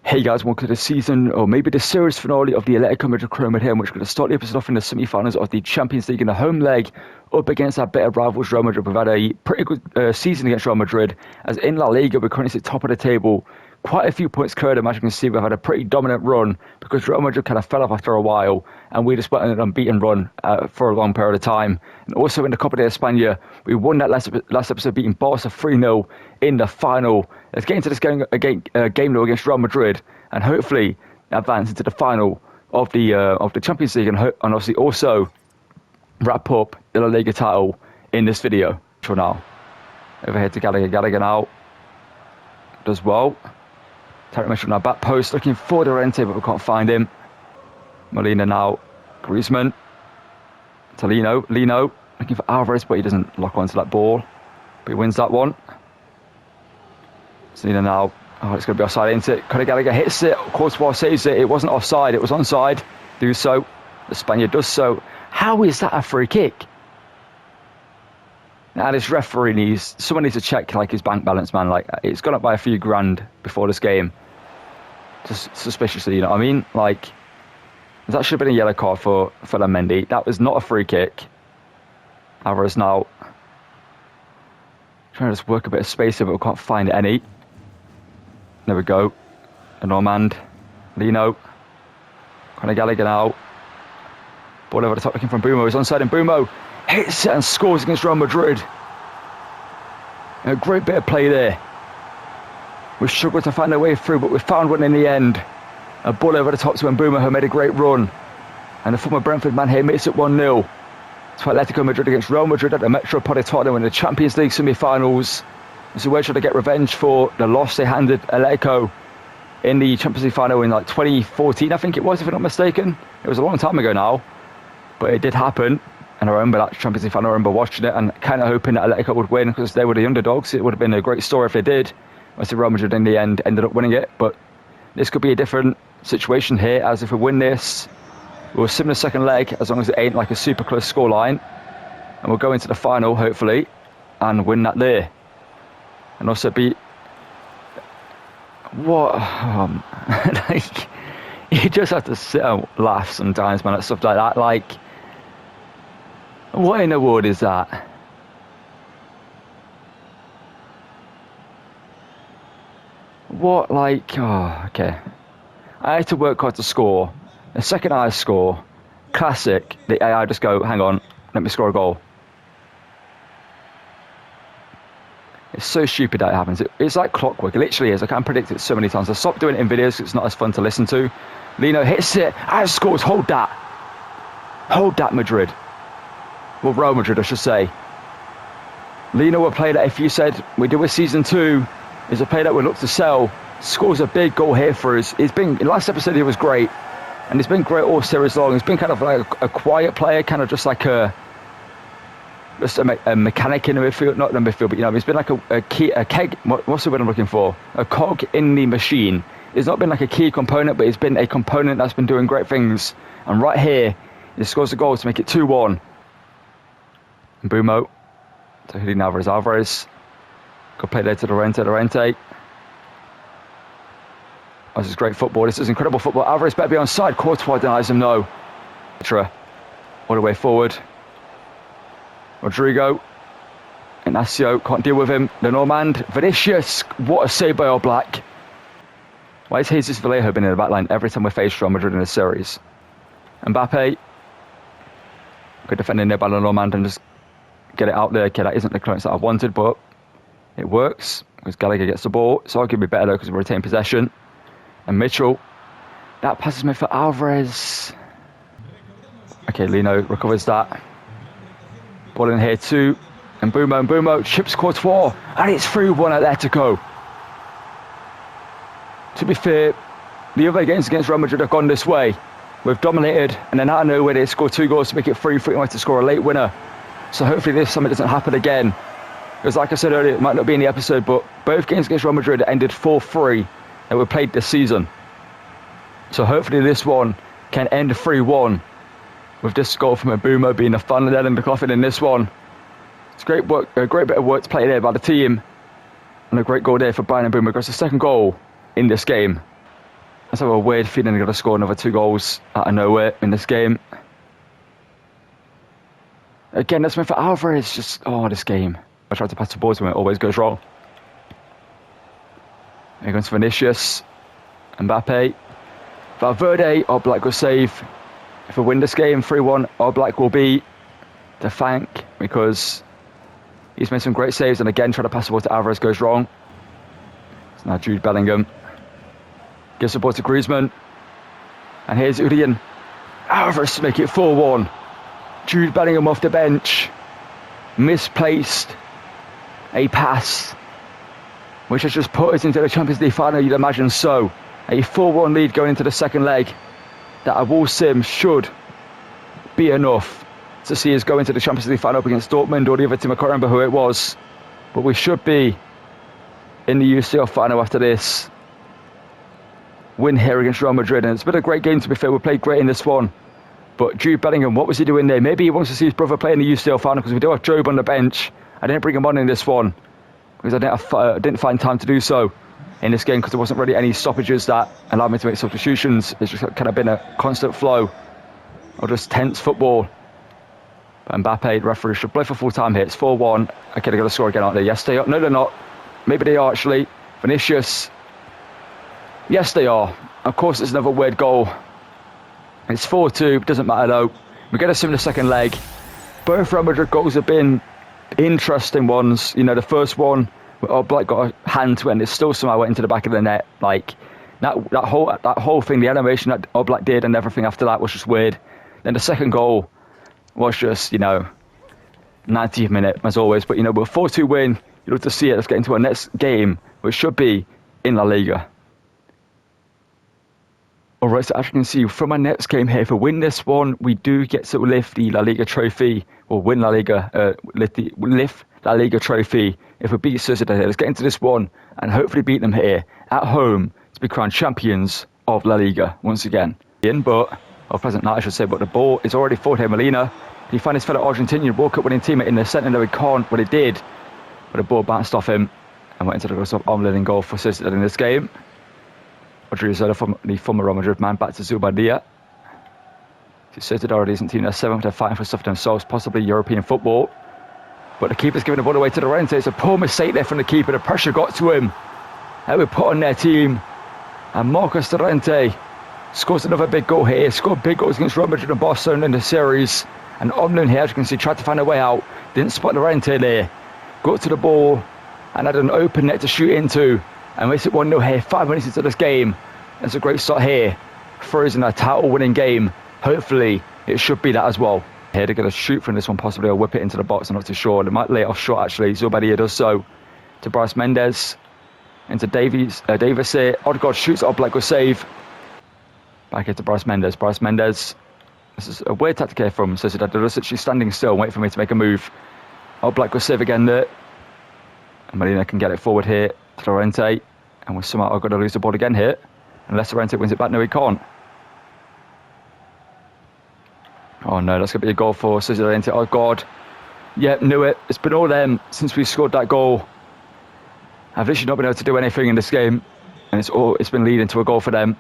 Hey guys, welcome to the season, or maybe the series finale of the Atletico Madrid Career Mode here, in which we're going to start the episode off in the semi-finals of the Champions League in the home leg, up against our better rivals Real Madrid. We've had a pretty good season against Real Madrid, as in La Liga we're currently at the top of the table, quite a few points cleared. As you can see, we've had a pretty dominant run, because Real Madrid kind of fell off after a while, and we just went on an unbeaten run for a long period of time. And also in the Copa de España, we won that last episode, beating Barca 3-0 in the final. Let's get into this game now against Real Madrid, and hopefully advance into the final of the Champions League, and obviously also wrap up the La Liga title in this video. For now, overhead to Gallagher now does well. Tarek Mitchell on our back post, looking for Llorente, but we can't find him. Molina now, Griezmann to Lino, looking for Alvarez, but he doesn't lock onto that ball, but he wins that one. Selena now, oh, it's going to be offside, isn't it? Conor Gallagher hits it, Courtois saves it. It wasn't offside, it was onside. Do so, the Spaniard does so. How is that a free kick? Now this referee someone needs to check like his bank balance, man. Like, it's gone up by a few grand before this game, just suspiciously, you know what I mean? Like, that should have been a yellow card for Mendy. That was not a free kick. Alvarez now trying to just work a bit of space here, but we can't find any. There we go. Normand, Lino, Conor Gallagher now. Ball over the top, looking from Bumo. He's onside, and Bumo hits it and scores against Real Madrid. A great bit of play there. We've struggled to find our way through, but we found one in the end. A ball over the top to Mbeumo, who made a great run. And the former Brentford man here makes it 1-0. To Atletico Madrid against Real Madrid at the Metropolitano in the Champions League semi-finals. So we're trying to get revenge for the loss they handed Atletico in the Champions League final in like 2014, I think it was, if I'm not mistaken. It was a long time ago now, but it did happen. And I remember that Champions League final, I remember watching it and kind of hoping that Atletico would win, because they were the underdogs. It would have been a great story if they did. Obviously Real Madrid in the end ended up winning it, but this could be a different situation here, as if we win this, we'll sim the second leg, as long as it ain't like a super close scoreline, and we'll go into the final hopefully and win that there, and also beat what like, you just have to sit and laugh sometimes, man, at stuff like that. Like, what in the world is that? What, like, oh, okay. I had to work hard to score. The second I score, classic, the AI just go, hang on, let me score a goal. It's so stupid that it happens. It's like clockwork. It literally is. I can't predict it so many times. I stopped doing it in videos because it's not as fun to listen to. Lino hits it, and scores. Hold that. Hold that, Madrid. Well, Real Madrid, I should say. Lino, a player that if you said we do a season 2, is a player that we look to sell, scores a big goal here for us. He's been, in last episode he was great, and he's been great all series long. He's been kind of like a quiet player, kind of just like a mechanic in the midfield, not in the midfield, but you know, he's been like a keg, what's the word I'm looking for? A cog in the machine. He's not been like a key component, but he's been a component that's been doing great things. And right here, he scores a goal to make it 2-1. Mbeumo to Julian Alvarez. Good play there to Llorente. This is great football. This is incredible football. Alvarez better be onside. Courtois denies him no. All the way forward. Rodrigo. Ignacio can't deal with him. The Normand. Vinicius. What a save by All Black. Why has Jesus Vallejo been in the back line every time we face Real Madrid in this series? Mbappe. Good defending there by the Normand and just get it out there. Okay, that isn't the clearance that I wanted, but it works because Gallagher gets the ball. It's arguably better though because we retain possession. And Mitchell, that passes me for Alvarez. Okay, Lino recovers that. Ball in here too. And Mbeumo chips Courtois. And it's 3-1 Atletico. To be fair, the other games against Real Madrid have gone this way. We've dominated, and then out of nowhere they score 2 goals to make it 3-3 and we have to score a late winner. So hopefully this time it doesn't happen again. Because like I said earlier, it might not be in the episode, but both games against Real Madrid ended 4-3 that were played this season. So hopefully this one can end 3-1 with this goal from Mbeumo being the final nail in the coffin in this one. It's great work, a great bit of work to play there by the team. And a great goal there for Brian Mbeumo. It's the second goal in this game. Let's have a weird feeling they're going to score another 2 goals out of nowhere in this game. Again, that's meant for Alvarez. Just, this game. I try to pass the ball to him, it always goes wrong. Here goes Vinicius, Mbappe, Valverde. Oblak will save. If we win this game 3-1, Oblak will be to thank because he's made some great saves. And again, trying to pass the ball to Alvarez goes wrong. It's now Jude Bellingham. Gives the ball to Griezmann. And here's Urian. Alvarez to make it 4-1. Jude Bellingham off the bench. Misplaced a pass, which has just put us into the Champions League final, you'd imagine so. A 4-1 lead going into the second leg. That I will sim should be enough to see us go into the Champions League final up against Dortmund or the other team. I can't remember who it was. But we should be in the UCL final after this win here against Real Madrid. And it's been a great game, to be fair. We played great in this one. But Jude Bellingham, what was he doing there? Maybe he wants to see his brother play in the UCL final because we do have Job on the bench. I didn't bring him on in this one because I didn't find time to do so in this game because there wasn't really any stoppages that allowed me to make substitutions. It's just kind of been a constant flow of just tense football. But Mbappe, the referee, should play for full time here. It's 4-1. Okay, they're going to score again, aren't they? Yes, they are. No, they're not. Maybe they are, actually. Vinicius. Yes, they are. Of course, it's another weird goal. It's 4-2. Doesn't matter, though. We're going to see in the second leg. Both Real Madrid goals have been interesting ones. You know, the first one, Oblak got a hand to it and it still somehow went into the back of the net. Like, that whole thing, the animation that Oblak did and everything after that was just weird. Then the second goal was just, 90th minute, as always. But, we're 4-2 win. You'd love to see it. Let's get into our next game, which should be in La Liga. Alright, so as you can see from our next game here, if we win this one, we do get to lift the La Liga trophy, or win La Liga, lift La Liga trophy if we beat Sociedad here. Let's get into this one and hopefully beat them here at home to be crowned champions of La Liga once again. Present night I should say, but the ball is already for him. Molina, he found his fellow Argentinian World Cup winning teammate in the centre. No, he can't, but he did. But the ball bounced off him and went into the off-leading goal for Sociedad in this game. Rodrigo, the former Real Madrid man, back to Zubadia. Sociedad already isn't team. They're 7th. They're fighting for stuff themselves, possibly European football. But the keeper's giving the ball away to Llorente. It's a poor mistake there from the keeper. The pressure got to him. They were put on their team. And Marcos Llorente scores another big goal here. Scored big goals against Real Madrid and Barcelona in the series. And Omlin here, as you can see, tried to find a way out. Didn't spot Llorente there. Got to the ball and had an open net to shoot into. And makes it 1-0 here, 5 minutes into this game. That's a great start here for us in a title-winning game. Hopefully, it should be that as well. Here, they're going to shoot from this one, possibly, or whip it into the box. I'm not too sure. They might lay it off short, actually. Zubadia does so to Bryce Mendes. Into Davis here. Odegaard shoots, Oblak will save. Back here to Bryce Mendes. Bryce Mendes. This is a weird tactic here from Sociedad. They're just actually standing still, waiting for me to make a move. Oblak will save again there. And Molina can get it forward here to Llorente. And we're somehow going to lose the ball again here. Unless Llorente wins it back. No, he can't. Oh no, that's going to be a goal for Sociedad. Oh God. Yeah, knew it. It's been all them since we scored that goal. I've literally not been able to do anything in this game. And it's been leading to a goal for them.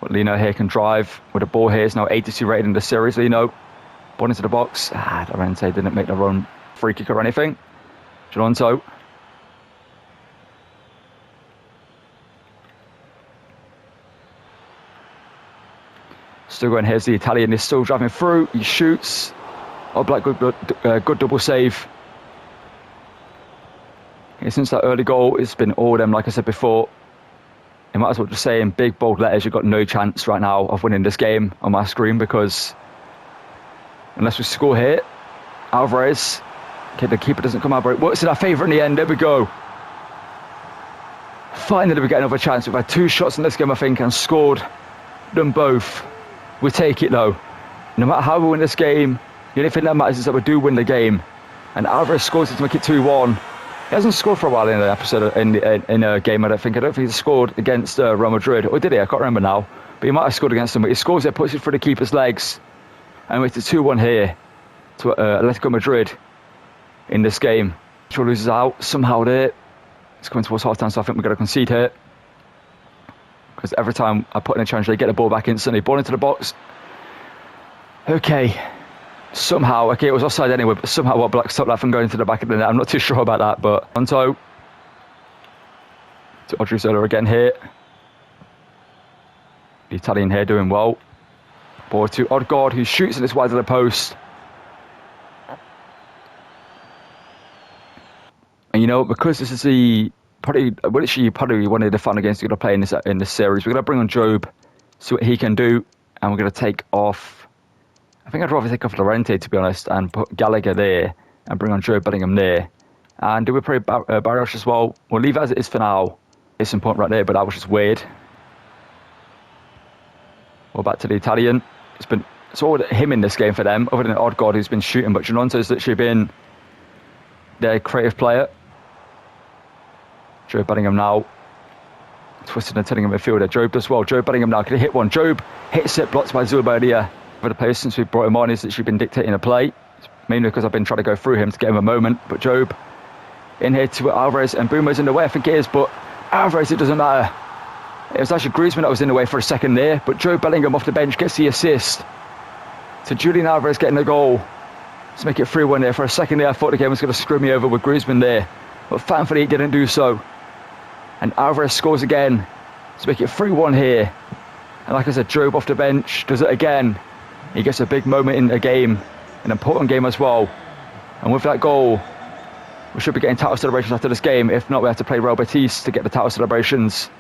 But Lino here can drive with the ball here. It's now 82 rated in the series. Lino. Ball into the box. Llorente didn't make the run free kick or anything. Gelonto. Still going, here's the Italian, he's still driving through, he shoots. Oblak, good double save. Yeah, since that early goal, it's been all them, like I said before. You might as well just say in big bold letters, you've got no chance right now of winning this game on my screen because unless we score here, Alvarez, okay, the keeper doesn't come out, but it works in our favour in the end. There we go. Finally, we get another chance. We've had 2 shots in this game, I think, and scored them both. We take it though. No matter how we win this game, the only thing that matters is that we do win the game. And Alvarez scores it to make it 2-1. He hasn't scored for a while in an episode, in a game, I don't think. He scored against Real Madrid. Or did he? I can't remember now. But he might have scored against them. But he scores it, puts it through the keeper's legs. And makes it 2-1 here to Atletico Madrid in this game. Troll loses out somehow there. It's coming towards half time, so I think we're going to concede here. Because every time I put in a challenge, they get the ball back instantly. Ball into the box. Okay. Somehow, okay, it was offside anyway, but somehow what Black stopped that from going to the back of the net. I'm not too sure about that, but Onto to Odriozola again here. The Italian here doing well. Ball to Odegaard, who shoots and it's wide of the post. And you know, because this is probably one of the final games we're going to play in this series, we're going to bring on Job, see what he can do, and we're going to take off. I think I'd rather take off Llorente, to be honest, and put Gallagher there and bring on Joe Bellingham there. And do we play Barrios as well? We'll leave it as it is for now. It's important right there, but that was just weird. Well, back to the Italian. It's all him in this game for them, other than Odegaard, who's been shooting, but Janonto's literally been their creative player. Joe Bellingham now. Twisted and turning in midfielder. Job does well. Joe Bellingham now can hit one. Job hits it, blocked by Zubadia. For the place since we brought him on, he's literally been dictating the play. It's mainly because I've been trying to go through him to get him a moment. But Job in here to Alvarez, and Bumo's in the way, I think it is, but Alvarez, it doesn't matter. It was actually Griezmann that was in the way for a second there, but Joe Bellingham off the bench gets the assist. So Julian Alvarez getting the goal to make it 3-1 there. For a second there, I thought the game was going to screw me over with Griezmann there, but thankfully it didn't do so. And Alvarez scores again to make it 3-1 here. And like I said, Job off the bench does it again. He gets a big moment in a game, an important game as well. And with that goal, we should be getting title celebrations after this game. If not, we have to play Real Betis to get the title celebrations.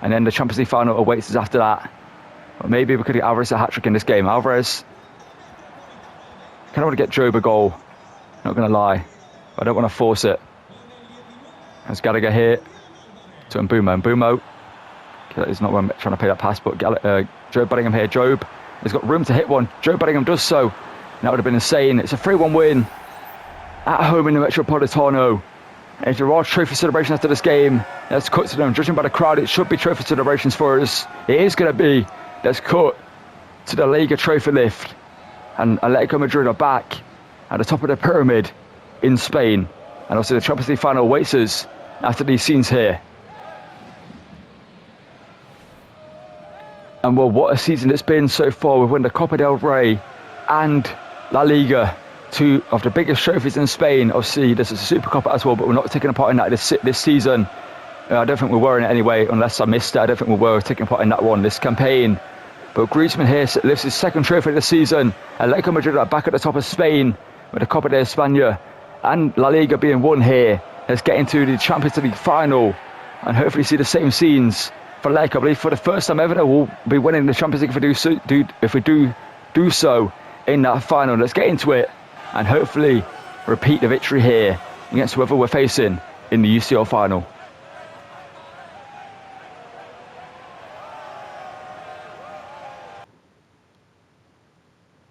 And then the Champions League final awaits us after that. But maybe we could get Alvarez a hat-trick in this game. Alvarez, kind of want to get Job a goal, not going to lie. But I don't want to force it. There's Gallagher here to Mbumo. Mbumo, okay, he's not trying to play that pass, but Joe Bellingham here. Job has got room to hit one. Joe Bellingham does so. That would have been insane. It's a 3-1 win at home in the Metropolitano. And if there are trophy celebrations after this game, let's cut to them. Judging by the crowd, it should be trophy celebrations for us. It is going to be. Let's cut to the Liga trophy lift. And Atletico Madrid are back at the top of the pyramid in Spain. And also the Champions League final awaits us after these scenes here. And well, what a season it's been so far. We've won the Copa del Rey and La Liga, two of the biggest trophies in Spain. Obviously, this is a Super Copa as well, but we're not taking part in that this season. I don't think we were in it anyway, unless I missed it. I don't think we were taking part in that one, this campaign. But Griezmann here lifts his second trophy of the season. Atletico Madrid are back at the top of Spain with the Copa de España and La Liga being won here. Let's get into the Champions League final and hopefully see the same scenes for Atletico. I believe for the first time ever, we'll be winning the Champions League if we do so in that final. Let's get into it and hopefully repeat the victory here against whoever we're facing in the UCL final.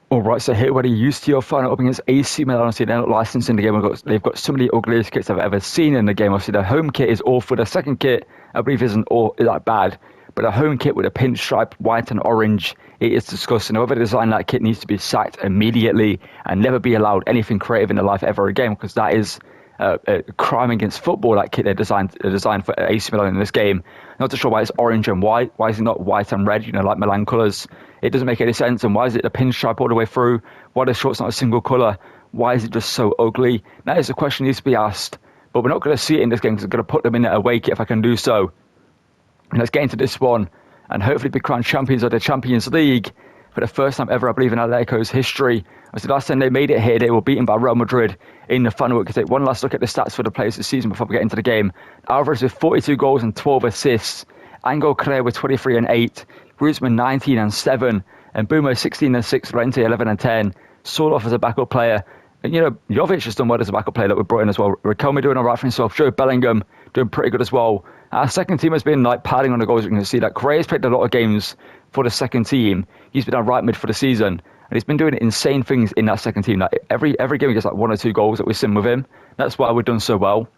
Alright, so here we're the UCL final up against AC Milan. Obviously, they're not licensed in the game. They've got some of the ugliest kits I've ever seen in the game. Obviously, their home kit is awful. Their second kit, I believe, isn't that bad. But a home kit with a pinstripe, white and orange, it is disgusting. Whoever designed that kit needs to be sacked immediately and never be allowed anything creative in their life ever again, because that is a crime against football, that kit they designed for AC Milan in this game. Not too sure why it's orange and white. Why is it not white and red, like Milan colours? It doesn't make any sense. And why is it a pinstripe all the way through? Why are the shorts not a single colour? Why is it just so ugly? That is a question that needs to be asked. But we're not going to see it in this game because I'm going to put them in a away kit if I can do so. And let's get into this one and hopefully be crowned champions of the Champions League for the first time ever, I believe, in Atletico's history. The last time they made it here, they were beaten by Real Madrid in the final. We can take one last look at the stats for the players this season before we get into the game. Alvarez with 42 goals and 12 assists. Angel Correa with 23 and 8. Griezmann 19 and 7. And Bumo 16 and 6. Llorente 11 and 10. Soloff as a backup player. And, Jovic has done well as a backup player that we brought in as well. Riquelme doing all right for himself. Joe Bellingham doing pretty good as well. Our second team has been padding on the goals. You can see that Correa's played a lot of games for the second team. He's been our right mid for the season. And he's been doing insane things in that second team. Every game he gets 1 or 2 goals that we've seen with him. That's why we've done so well.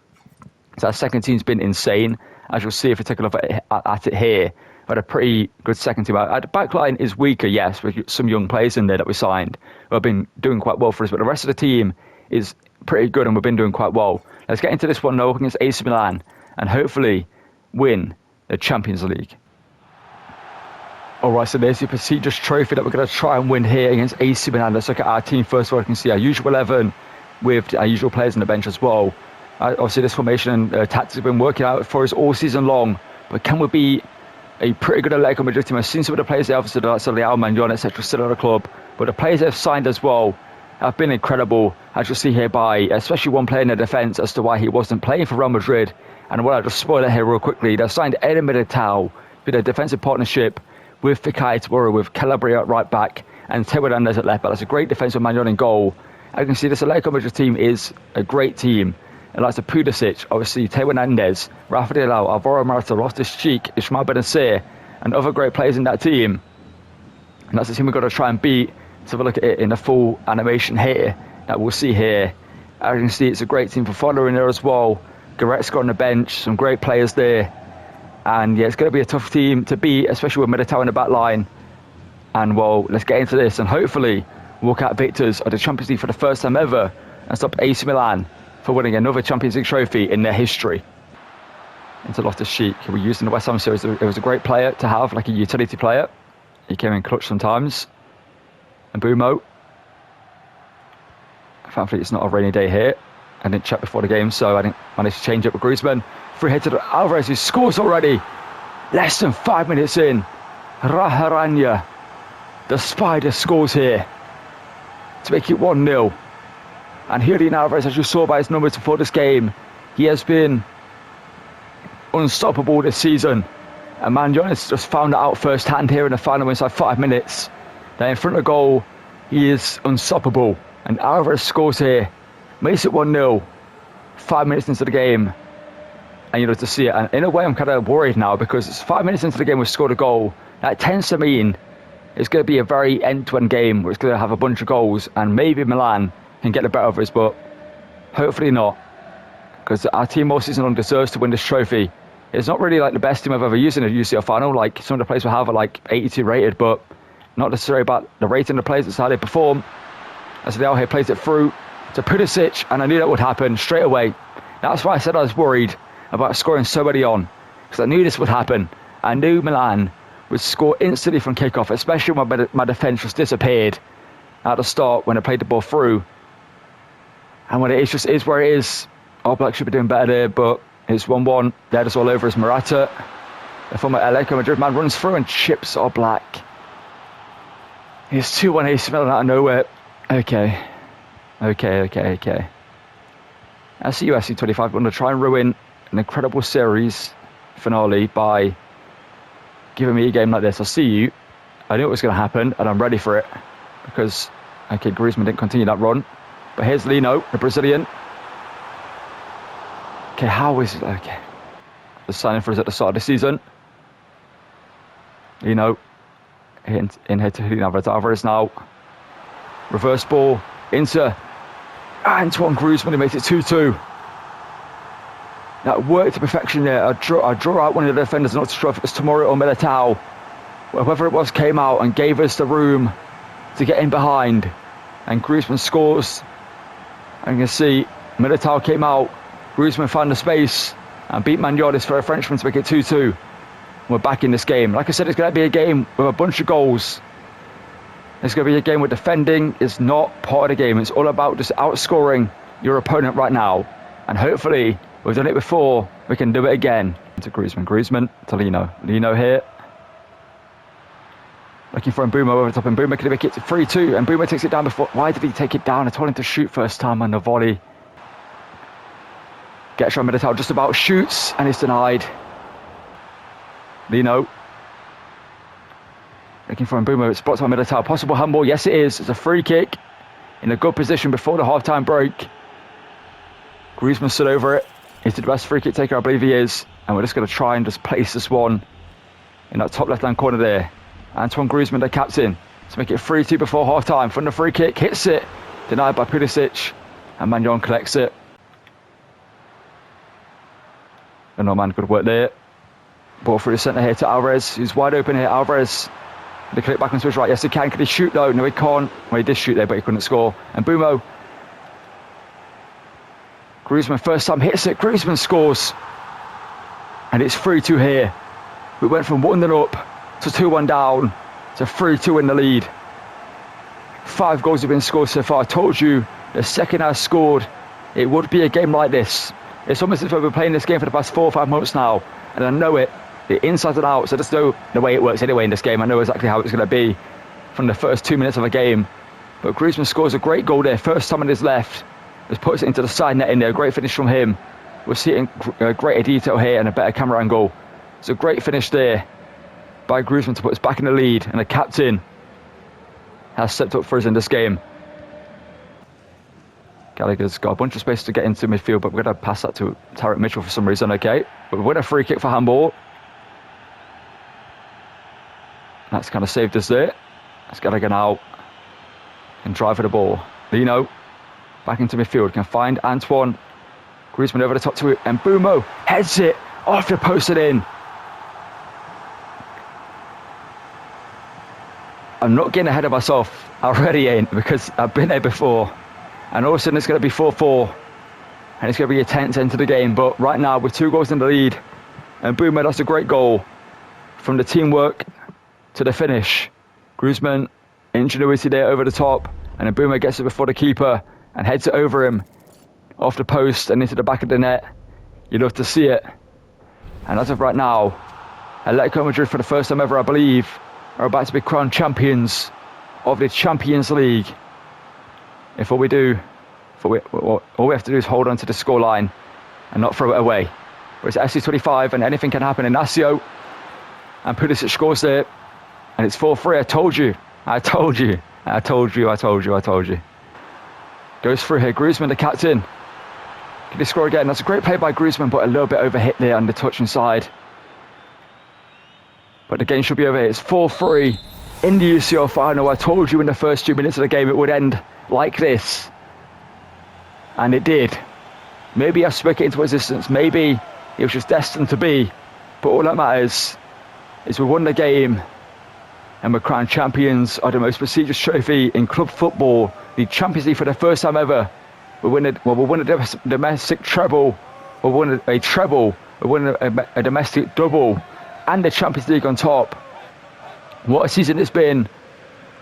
So our second team's been insane. As you'll see if you take a look at it here. We had a pretty good second team. The back line is weaker, yes, with some young players in there that we signed who have been doing quite well for us. But the rest of the team is pretty good and we've been doing quite well. Let's get into this one now against AC Milan. and hopefully win the Champions League. Alright, so there's the prestigious trophy that we're going to try and win here against AC Milan. Let's look at our team first of all. You can see our usual 11 with our usual players on the bench as well. Obviously this formation tactics have been working out for us all season long, but can we be a pretty good Atletico Madrid team? I've seen some of the players they obviously like Leao, Maignan, etc. still at the club, but the players they've signed as well have been incredible, as you'll see here by especially one player in the defence as to why he wasn't playing for Real Madrid. And I'll just spoil it here real quickly. They've signed Eder Militao with a defensive partnership with Fikayo Tomori, with Calabria at right back and Teo Hernandez at left back. That's a great defensive man in goal. As you can see, this Atletico Madrid team is a great team. And like Pulisic, obviously Teo Hernandez, Rafa Leao, Alvaro Morata, Loftus-Cheek, Ismail Bennacer, and other great players in that team. And that's the team we've got to try and beat. Let's have a look at it in the full animation here that we'll see here. As you can see, it's a great team for following there as well. Goretzka on the bench, some great players there. And yeah, it's going to be a tough team to beat, especially with Militao in the back line. And well, let's get into this and hopefully walk out victors of the Champions League for the first time ever and stop AC Milan for winning another Champions League trophy in their history. Into Loftus-Cheek, who we used in the West Ham series. It was a great player to have, like a utility player. He came in clutch sometimes. And Bumo. Thankfully, it's not a rainy day here. I didn't check before the game, so I didn't manage to change up with Griezmann. Free hit to Alvarez, who scores already. Less than 5 minutes in. Raharanya, the Spider, scores here to make it 1-0. And Julian Alvarez, as you saw by his numbers before this game, he has been unstoppable this season. And Maignan has just found that out firsthand here in the final inside 5 minutes. That in front of goal, he is unstoppable. And Alvarez scores here, makes it 1-0, 5 minutes into the game. And to see it. And in a way, I'm kind of worried now because it's 5 minutes into the game we've scored a goal. That tends to mean it's going to be a very end-to-end game where it's going to have a bunch of goals and maybe Milan can get the better of us, but hopefully not. Because our team all season long deserves to win this trophy. It's not really like the best team I've ever used in a UCL final. Like some of the players we have are like 82 rated, but not necessarily about the rating of the players, it's how they perform. As Leao here plays it through to Pulisic, and I knew that would happen straight away. That's why I said I was worried about scoring so early on, because I knew this would happen. I knew Milan would score instantly from kickoff, especially when my defence just disappeared at the start when I played the ball through. And when it is just is where it is, All Black should be doing better there, but it's 1-1. They're just all over as Morata, the former Atletico Madrid man, runs through and chips All Black. It's 2-1 AC Milan out of nowhere. Okay. I see UFC 25, but I'm going to try and ruin an incredible series finale by giving me a game like this. I'll see you. I knew it was going to happen, and I'm ready for it. Because, okay, Griezmann didn't continue that run. But here's Lino, the Brazilian. Okay, how is it? Okay. The signing for us at the start of the season. Lino. In here to Julian Alvarez now. Reverse ball into Antoine Griezmann, who makes it 2-2. That worked to perfection there. I draw out one of the defenders, not sure if it was Tomori or Militao. Whoever it was came out and gave us the room to get in behind. And Griezmann scores. And you can see Militao came out. Griezmann found the space and beat Maignan for a Frenchman to make it 2-2. We're back in this game. Like I said, it's going to be a game with a bunch of goals. It's going to be a game where defending is not part of the game. It's all about just outscoring your opponent right now. And hopefully, we've done it before, we can do it again. To Griezmann to Lino. Lino here. Looking for Mbeumo over the top, and Mbeumo can make it 3-2, and Mbeumo takes it down before. Why did he take it down? I told him to shoot first time on the volley. Gets from Militao, just about shoots, and he's denied. Lino. Looking for Mbeumo, it's blocked by Militao. Possible handball, yes it is. It's a free kick in a good position before the half-time break. Griezmann stood over it. He's the best free kick taker, I believe he is. And we're just going to try and just place this one in that top left-hand corner there. Antoine Griezmann, the captain, to make it 3-2 before half-time. From the free kick, hits it. Denied by Pulisic. And Maignan collects it. And no man, good work there. Ball through the centre here to Alvarez, who's wide open here. Alvarez, they click back onto his right. Yes, he can. Can he shoot though? No, he can't. Well, he did shoot there, but he couldn't score. And Mbeumo. Griezmann first time hits it. Griezmann scores. And it's 3-2 here. We went from 1-0 up to 2-1 down to 3-2 in the lead. 5 goals have been scored so far. I told you the second I scored, it would be a game like this. It's almost as if we've been playing this game for the past 4 or 5 months now, and I know it, the inside and out. So I just know the way it works anyway in this game. I know exactly how it's going to be from the first 2 minutes of a game. But Griezmann scores a great goal there, first time on his left. Just puts it into the side net in there. Great finish from him. We're seeing greater detail here and a better camera angle. It's a great finish there by Griezmann to put us back in the lead, and the captain has stepped up for us in this game. Gallagher's got a bunch of space to get into midfield, but we're going to pass that to Tarek Mitchell for some reason, okay? But we win a free kick for handball. That's kind of saved us there. Let's Gallagher now and drive for the ball. Lino back into midfield, can find Antoine. Griezmann over the top to it, and Bumo heads it off the post and in. I'm not getting ahead of myself. I already ain't, because I've been there before. And all of a sudden it's going to be 4-4. And it's going to be a tense end to the game. But right now, with 2 goals in the lead, and Bumo, that's a great goal. From the teamwork to the finish. Griezmann, ingenuity there over the top. And then Bumo gets it before the keeper and heads it over him. Off the post and into the back of the net. You'd love to see it. And as of right now, Atletico Madrid, for the first time ever, I believe, are about to be crowned champions of the Champions League. If all we have to do is hold on to the scoreline and not throw it away. But it's SC25 and anything can happen. Inacio and Pulisic scores there. And it's 4-3. I told you. Goes through here. Griezmann, the captain. Can he score again? That's a great play by Griezmann, but a little bit overhit there on the touch inside. But the game should be over here. It's 4-3 in the UCL final. I told you in the first 2 minutes of the game it would end like this. And it did. Maybe I spoke it into existence. Maybe it was just destined to be. But all that matters is we won the game and we're crowned champions of the most prestigious trophy in club football, the Champions League, for the first time ever. We won a domestic treble. We won a treble. We won a domestic double. And the Champions League on top. What a season it's been.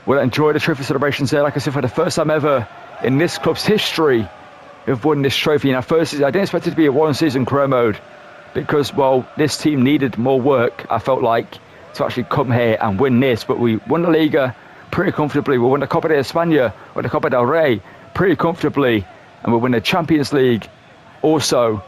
We'll enjoy the trophy celebrations there. Like I said, for the first time ever in this club's history, we've won this trophy in our first season. I didn't expect it to be a 1-season career mode because, well, this team needed more work, I felt like, to actually come here and win this. But we won the Liga pretty comfortably. We won the Copa de España or the Copa del Rey pretty comfortably. And we win the Champions League also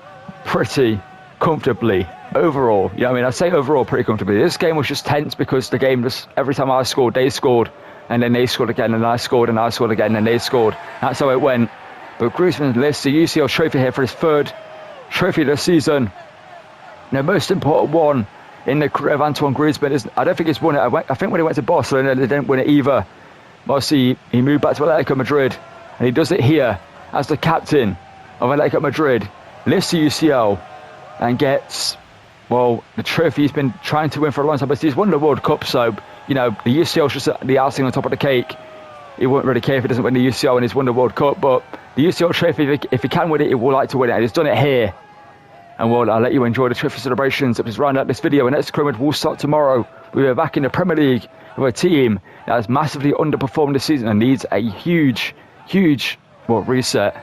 pretty comfortably. Overall, I say overall pretty comfortably. This game was just tense because the game just, every time I scored, they scored, and then they scored again, and I scored again, and they scored. That's how it went. But Griezmann lifts the UCL trophy here for his 3rd trophy this season. The most important one in the career of Antoine Griezmann is, I don't think he's won it. I think when he went to Barcelona, they didn't win it either. Obviously, he moved back to Atletico Madrid, and he does it here as the captain of Atletico Madrid. Lifts the UCL and gets, well, the trophy he's been trying to win for a long time. But he's won the World Cup, so, the UCL's just the icing on top of the cake. He won't really care if he doesn't win the UCL and he's won the World Cup. But the UCL trophy, if he can win it, he will like to win it. And he's done it here. And, well, I'll let you enjoy the trophy celebrations. I'll just round out this video. And next Career Mode will start tomorrow. We'll be back in the Premier League with a team that has massively underperformed this season and needs a huge, reset.